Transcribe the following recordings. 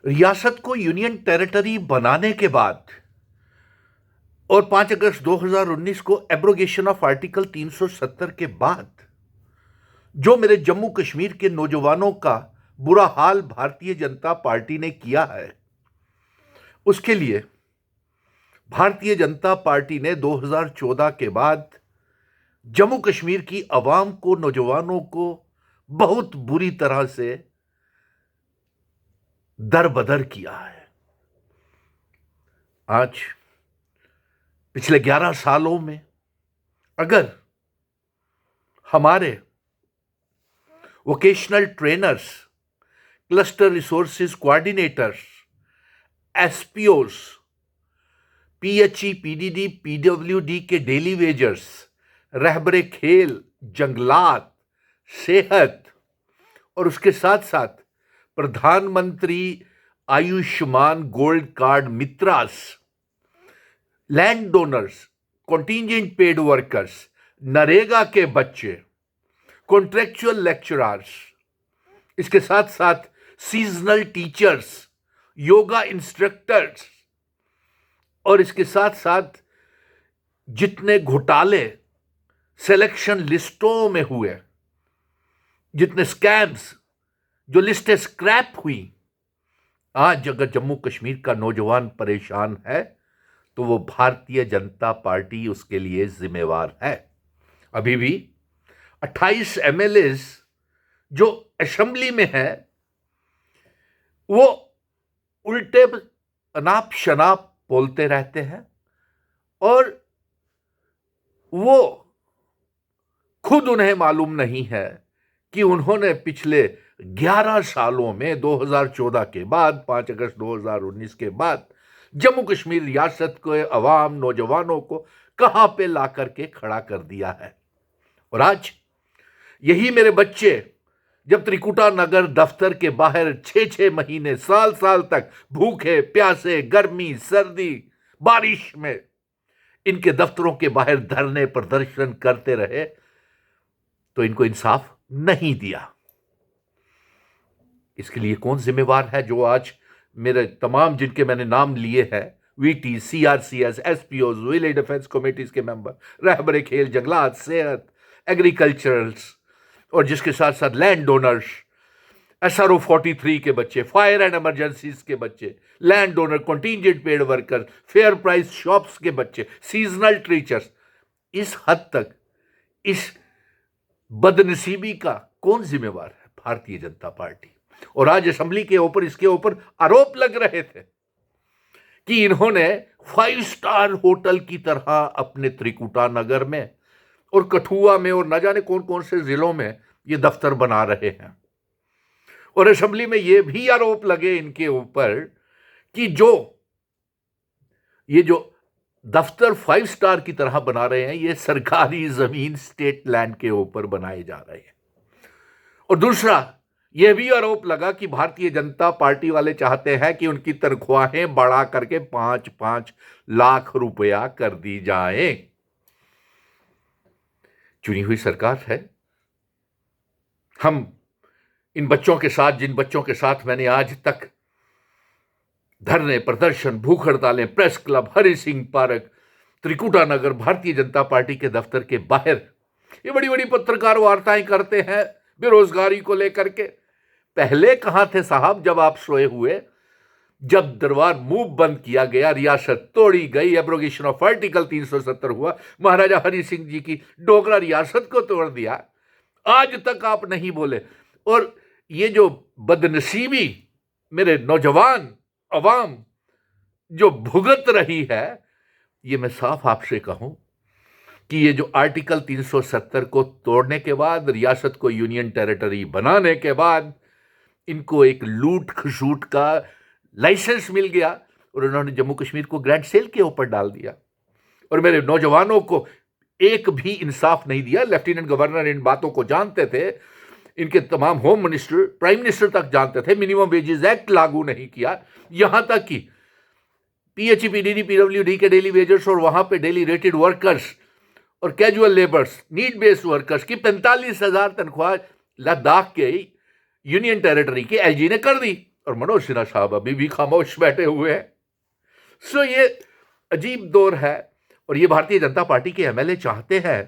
रियासत को union territory बनाने के बाद और 5 अगस्त 2019 को एब्रोगेशन ऑफ आर्टिकल 370 के बाद जो मेरे जम्मू कश्मीर के नौजवानों का बुरा हाल भारतीय जनता पार्टी ने किया है, उसके लिए भारतीय जनता पार्टी ने 2014 के बाद जम्मू कश्मीर की आवाम को, नौजवानों को बहुत बुरी तरह से दरबदर किया है। आज पिछले 11 सालों में अगर हमारे vocational trainers, cluster resources coordinators, SPOs, PHE, PDD, PWD के डेली वेजर्स, रहबरे खेल, जंगलात, सेहत और उसके साथ साथ प्रधानमंत्री आयुष्मान गोल्ड कार्ड मित्रास, land donors, contingent paid workers, NREGA के बच्चे, कॉन्ट्रेक्चुअल लेक्चरर्स, इसके साथ साथ सीजनल टीचर्स, योगा इंस्ट्रक्टर्स और इसके साथ साथ जितने घोटाले सिलेक्शन लिस्टों में हुए, जितने स्कैम्स, जो लिस्टें स्क्रैप हुई, आज अगर जम्मू कश्मीर का नौजवान परेशान है तो वो भारतीय जनता पार्टी उसके लिए जिम्मेवार है। अभी भी 28 एमएलएस जो असेंबली में है वो उल्टे अनाप शनाप बोलते रहते हैं और वो खुद उन्हें मालूम नहीं है कि उन्होंने पिछले 11 सालों में 2014 के बाद, 5 अगस्त 2019 के बाद जम्मू कश्मीर रियासत को, अवाम, नौजवानों को कहां पे ला करके खड़ा कर दिया है। और आज यही मेरे बच्चे जब त्रिकुटा नगर दफ्तर के बाहर 6-6 महीने, साल तक भूखे प्यासे, गर्मी, सर्दी, बारिश में इनके दफ्तरों के बाहर धरने प्रदर्शन करते रहे तो इनको इंसाफ नहीं दिया। इसके लिए कौन जिम्मेवार है? जो आज मेरे तमाम जिनके मैंने नाम लिए हैं, VT, CRCs, SPO, village defence committees के मेंबर, रहबरे खेल, जंगलात, सेहत, एग्रीकल्चरल्स और जिसके साथ साथ लैंड डोनर्स, एसआरओ 43 के बच्चे, फायर एंड इमरजेंसीज के बच्चे, land donor, contingent paid worker, fair price shops के बच्चे, सीजनल टीचर्स, इस हद तक इस बदनसीबी का कौन जिम्मेवार है? भारतीय जनता पार्टी। और आज असेंबली के ऊपर इसके ऊपर आरोप लग रहे थे कि इन्होंने 5 स्टार होटल की तरह अपने त्रिकुटा नगर में और कठुआ में और न जाने कौन कौन से जिलों में ये दफ्तर बना रहे हैं। और असेंबली में ये भी आरोप लगे इनके ऊपर कि ये जो दफ्तर 5 स्टार की तरह बना रहे हैं, ये सरकारी जमीन, स्टेट लैंड के ऊपर बनाए जा रहे हैं। और दूसरा यह भी आरोप लगा कि भारतीय जनता पार्टी वाले चाहते हैं कि उनकी तनख्वाहें बढ़ा करके 5-5 लाख रुपया कर दी जाए। चुनी हुई सरकार है। हम इन बच्चों के साथ, जिन बच्चों के साथ मैंने आज तक धरने, प्रदर्शन, भूख हड़तालें, press club, Hari Singh park, Trikuta Nagar, Bharatiya Janata party के दफ्तर के बाहर ये बड़ी बड़ी पत्रकार वार्ताएं करते हैं बेरोजगारी को लेकर के। पहले कहां थे साहब जब आप सोए हुए? जब दरबार मूव बंद किया गया, रियासत तोड़ी गई, एब्रोगेशन ऑफ आर्टिकल 370 हुआ, महाराजा हरि सिंह जी की डोगरा रियासत को तोड़ दिया, आज तक आप नहीं बोले। और ये जो बदनसीबी मेरे नौजवान अवाम जो भुगत रही है, ये मैं साफ आपसे कहूं कि ये जो आर्टिकल 370 को तोड़ने के बाद, रियासत को यूनियन टेरिटरी बनाने के बाद इनको एक लूट खसूट का लाइसेंस मिल गया और उन्होंने जम्मू कश्मीर को ग्रैंड सेल के ऊपर डाल दिया और मेरे नौजवानों को एक भी इंसाफ नहीं दिया। लेफ्टिनेंट गवर्नर इन बातों को जानते थे, इनके तमाम होम मिनिस्टर, प्राइम मिनिस्टर तक जानते थे। मिनिमम वेजेस एक्ट लागू नहीं किया, यहां तक कि पीएचई, पीडीडी, पीडब्ल्यूडी के डेली वेजर्स और वहां पे डेली रेटेड वर्कर्स और casual labours, need based workers की 45,000 तनख्वाह लद्दाख के यूनियन टेरिटरी के एलजी ने कर दी और मनोज सिन्हा साहब अभी भी खामोश बैठे हुए हैं। सो ये अजीब दौर है। और ये भारतीय जनता पार्टी के एमएलए चाहते हैं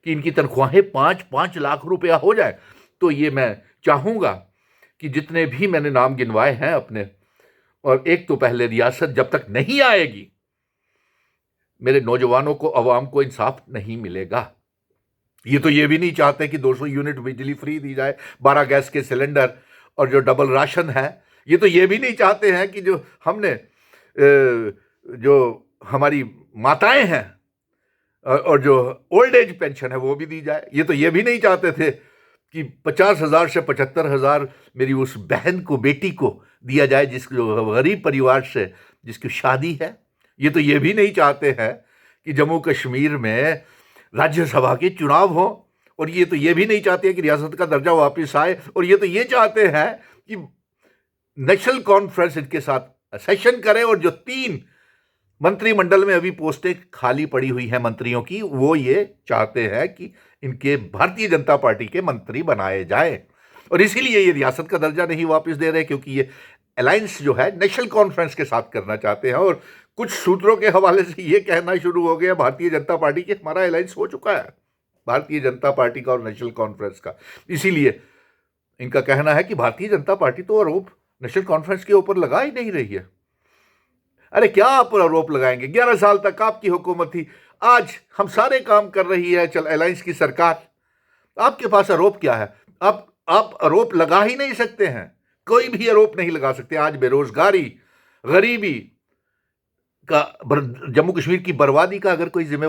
कि इनकी तनख्वाहें 5-5 लाख रुपया हो जाए। तो ये मैं चाहूंगा कि जितने भी मैंने नाम गिनवाए हैं अपने, और एक तो पहले रियासत जब तक नहीं आएगी, मेरे नौजवानों को, अवाम को इंसाफ नहीं मिलेगा। ये तो ये भी नहीं चाहते कि 200 यूनिट बिजली फ्री दी जाए, 12 गैस के सिलेंडर और जो डबल राशन है। ये तो ये भी नहीं चाहते हैं कि जो हमने जो हमारी माताएं हैं और जो ओल्ड एज पेंशन है वो भी दी जाए। ये तो ये भी नहीं चाहते थे कि 50,000 से 75,000 मेरी उस बहन को, बेटी को दिया जाए जो गरीब परिवार से जिसकी शादी है। ये तो ये भी नहीं चाहते हैं कि जम्मू कश्मीर में राज्यसभा के चुनाव हो। और ये तो ये भी नहीं चाहते हैं कि रियासत का दर्जा वापस आए। और ये तो ये चाहते हैं कि नेशनल कॉन्फ्रेंस इनके साथ सेशन करे, और जो 3 मंत्रिमंडल में अभी पोस्टें खाली पड़ी हुई हैं मंत्रियों की, वो ये चाहते हैं कि इनके भारतीय जनता पार्टी के मंत्री बनाए जाए। और इसीलिए ये रियासत का दर्जा नहीं वापस दे रहे, क्योंकि ये अलायंस जो है नेशनल कॉन्फ्रेंस के साथ करना चाहते हैं। और कुछ सूत्रों के हवाले से ये कहना शुरू हो गया भारतीय जनता पार्टी के, हमारा अलायंस हो चुका है भारतीय जनता पार्टी का और नेशनल कॉन्फ्रेंस का। इसीलिए इनका कहना है कि भारतीय जनता पार्टी तो आरोप नेशनल कॉन्फ्रेंस के ऊपर लगा ही नहीं रही है। अरे क्या आप आरोप लगाएंगे? 11 साल तक आपकी हुकूमत थी, आज हम सारे काम कर रही है चल अलायंस की सरकार। आपके पास आरोप क्या है? आप आरोप लगा ही नहीं सकते हैं, कोई भी आरोप नहीं लगा सकते। आज बेरोजगारी, गरीबी का, जम्मू कश्मीर की बर्बादी का अगर कोई जिम्मेवार